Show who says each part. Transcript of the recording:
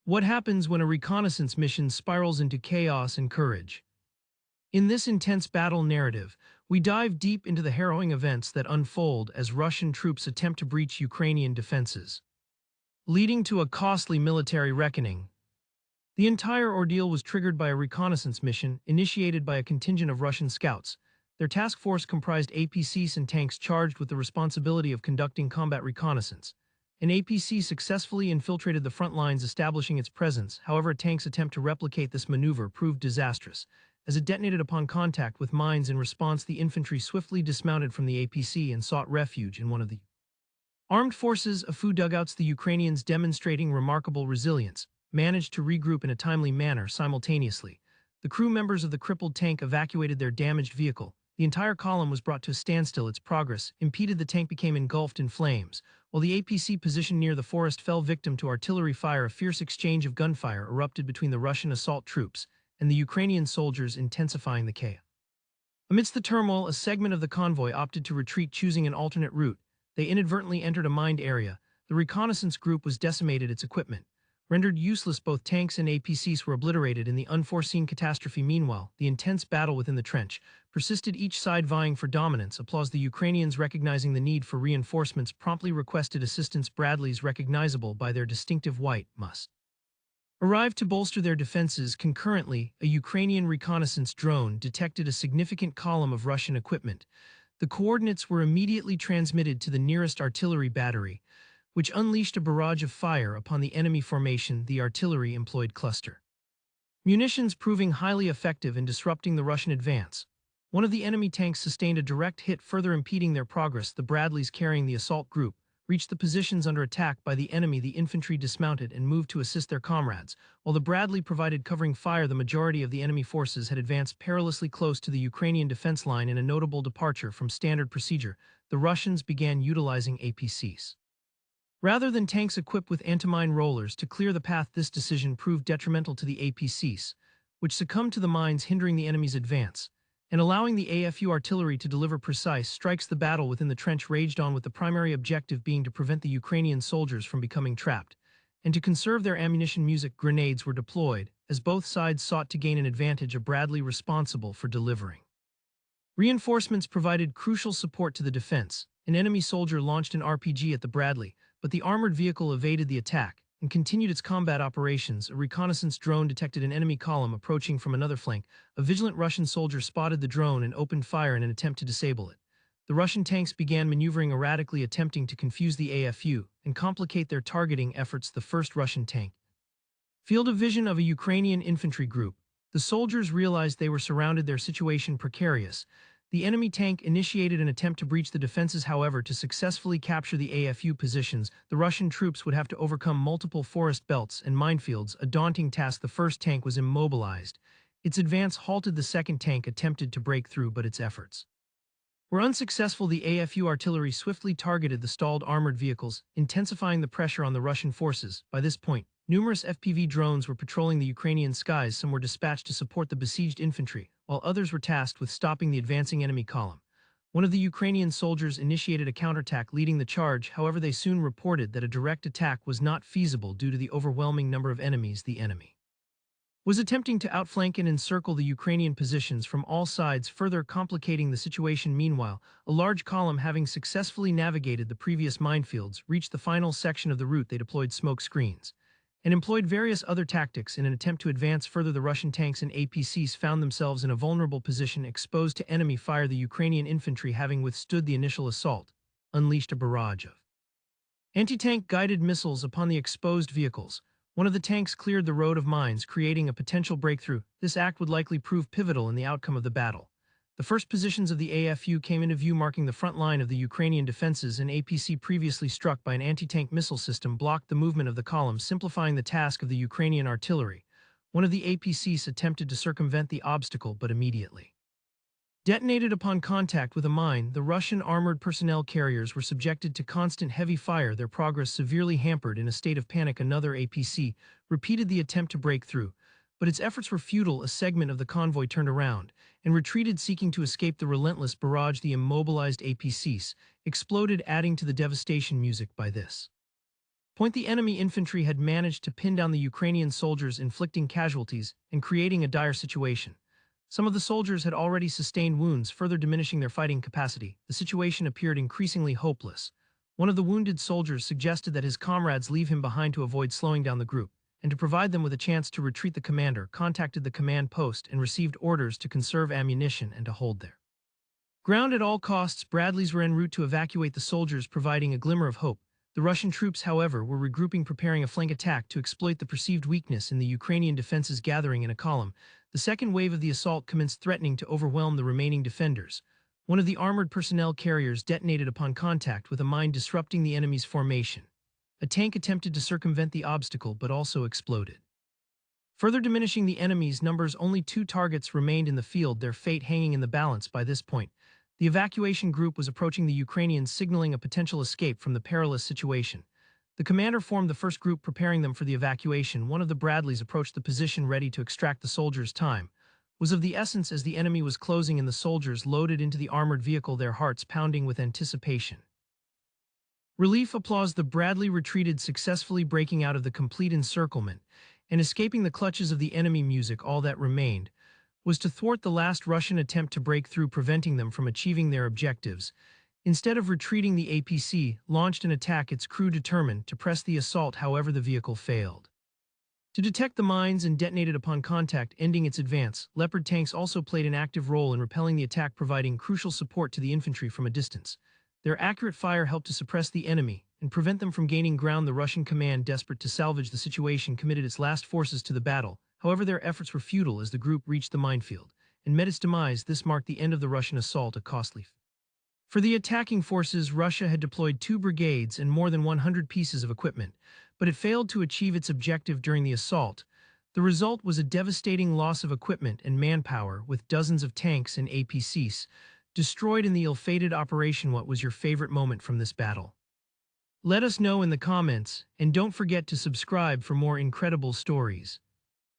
Speaker 1: What happens when a reconnaissance mission spirals into chaos and courage? In this intense battle narrative, we dive deep into the harrowing events that unfold as Russian troops attempt to breach Ukrainian defenses, leading to a costly military reckoning. The entire ordeal was triggered by a reconnaissance mission initiated by a contingent of Russian scouts. Their task force comprised APCs and tanks charged with the responsibility of conducting combat reconnaissance. An APC successfully infiltrated the front lines, establishing its presence. However, a tank's attempt to replicate this maneuver proved disastrous. As it detonated upon contact with mines in response, the infantry swiftly dismounted from the APC and sought refuge in one of the armed forces' AFU dugouts. The Ukrainians, demonstrating remarkable resilience, managed to regroup in a timely manner. Simultaneously, the crew members of the crippled tank evacuated their damaged vehicle. The entire column was brought to a standstill. Its progress impeded. The tank became engulfed in flames, while the APC positioned near the forest fell victim to artillery fire. A fierce exchange of gunfire erupted between the Russian assault troops and the Ukrainian soldiers, intensifying the chaos. Amidst the turmoil, a segment of the convoy opted to retreat, choosing an alternate route. They inadvertently entered a mined area. The reconnaissance group was decimated, its equipment rendered useless. Both tanks and APCs were obliterated in the unforeseen catastrophe. Meanwhile, the intense battle within the trench persisted, each side vying for dominance. Applause. The Ukrainians, recognizing the need for reinforcements, promptly requested assistance. Bradleys, recognizable by their distinctive white must, arrived to bolster their defenses. Concurrently, a Ukrainian reconnaissance drone detected a significant column of Russian equipment. The coordinates were immediately transmitted to the nearest artillery battery, which unleashed a barrage of fire upon the enemy formation. The artillery employed cluster munitions, proving highly effective in disrupting the Russian advance. One of the enemy tanks sustained a direct hit, further impeding their progress. The Bradleys, carrying the assault group, reached the positions under attack by the enemy. The infantry dismounted and moved to assist their comrades. While the Bradley provided covering fire, the majority of the enemy forces had advanced perilously close to the Ukrainian defense line. In a notable departure from standard procedure, the Russians began utilizing APCs rather than tanks equipped with anti-mine rollers to clear the path. This decision proved detrimental to the APCs, which succumbed to the mines, hindering the enemy's advance and allowing the AFU artillery to deliver precise strikes. The battle within the trench raged on, with the primary objective being to prevent the Ukrainian soldiers from becoming trapped and to conserve their ammunition. Music grenades were deployed as both sides sought to gain an advantage. A Bradley, responsible for delivering reinforcements, provided crucial support to the defense. An enemy soldier launched an RPG at the Bradley, but the armored vehicle evaded the attack and continued its combat operations. A reconnaissance drone detected an enemy column approaching from another flank. A vigilant Russian soldier spotted the drone and opened fire in an attempt to disable it. The Russian tanks began maneuvering erratically, attempting to confuse the AFU and complicate their targeting efforts. The first Russian tank field of vision of a Ukrainian infantry group. The soldiers realized they were surrounded, their situation precarious. The enemy tank initiated an attempt to breach the defenses. However, to successfully capture the AFU positions, the Russian troops would have to overcome multiple forest belts and minefields, a daunting task. The first tank was immobilized. Its advance halted. The second tank attempted to break through, but its efforts were unsuccessful. The AFU artillery swiftly targeted the stalled armored vehicles, intensifying the pressure on the Russian forces. By this point, numerous FPV drones were patrolling the Ukrainian skies. Some were dispatched to support the besieged infantry, while others were tasked with stopping the advancing enemy column. One of the Ukrainian soldiers initiated a counterattack, leading the charge. However, they soon reported that a direct attack was not feasible due to the overwhelming number of enemies. The enemy was attempting to outflank and encircle the Ukrainian positions from all sides, further complicating the situation. Meanwhile, a large column, having successfully navigated the previous minefields, reached the final section of the route. They deployed smoke screens and employed various other tactics in an attempt to advance further. The Russian tanks and APCs found themselves in a vulnerable position, exposed to enemy fire. The Ukrainian infantry, having withstood the initial assault, unleashed a barrage of anti-tank guided missiles upon the exposed vehicles. One of the tanks cleared the road of mines, creating a potential breakthrough. This act would likely prove pivotal in the outcome of the battle. The first positions of the AFU came into view, marking the front line of the Ukrainian defenses. An APC previously struck by an anti-tank missile system blocked the movement of the column, simplifying the task of the Ukrainian artillery. One of the APCs attempted to circumvent the obstacle, but immediately detonated upon contact with a mine. The Russian armored personnel carriers were subjected to constant heavy fire, their progress severely hampered. In a state of panic, another APC repeated the attempt to break through, but its efforts were futile. A segment of the convoy turned around and retreated, seeking to escape the relentless barrage. The immobilized APCs exploded, adding to the devastation. Music. By this Point the enemy infantry had managed to pin down the Ukrainian soldiers, inflicting casualties and creating a dire situation. Some of the soldiers had already sustained wounds, further diminishing their fighting capacity. The situation appeared increasingly hopeless. One of the wounded soldiers suggested that his comrades leave him behind to avoid slowing down the group, and to provide them with a chance to retreat. The commander contacted the command post and received orders to conserve ammunition and to hold their ground at all costs. Bradleys were en route to evacuate the soldiers, providing a glimmer of hope. The Russian troops, however, were regrouping, preparing a flank attack to exploit the perceived weakness in the Ukrainian defenses. Gathering in a column, the second wave of the assault commenced, threatening to overwhelm the remaining defenders. One of the armored personnel carriers detonated upon contact with a mine, disrupting the enemy's formation. A tank attempted to circumvent the obstacle but also exploded, further diminishing the enemy's numbers. Only 2 targets remained in the field, their fate hanging in the balance. By this point, the evacuation group was approaching the Ukrainians, signaling a potential escape from the perilous situation. The commander formed the first group, preparing them for the evacuation. One of the Bradleys approached the position, ready to extract the soldiers. Time was of the essence as the enemy was closing in. The soldiers loaded into the armored vehicle, their hearts pounding with anticipation. Relief. Applause. The Bradley retreated successfully, breaking out of the complete encirclement and escaping the clutches of the enemy. Music. All that remained was to thwart the last Russian attempt to break through, preventing them from achieving their objectives. Instead of retreating, the APC launched an attack, its crew determined to press the assault. However, the vehicle failed to detect the mines and detonated upon contact, ending its advance. Leopard tanks also played an active role in repelling the attack, providing crucial support to the infantry from a distance. Their accurate fire helped to suppress the enemy and prevent them from gaining ground. The Russian command, desperate to salvage the situation, committed its last forces to the battle. However, their efforts were futile as the group reached the minefield and met its demise. This marked the end of the Russian assault, a costly for the attacking forces. Russia had deployed 2 brigades and more than 100 pieces of equipment, but it failed to achieve its objective during the assault. The result was a devastating loss of equipment and manpower, with dozens of tanks and APCs destroyed in the ill-fated operation. What was your favorite moment from this battle? Let us know in the comments, and don't forget to subscribe for more incredible stories.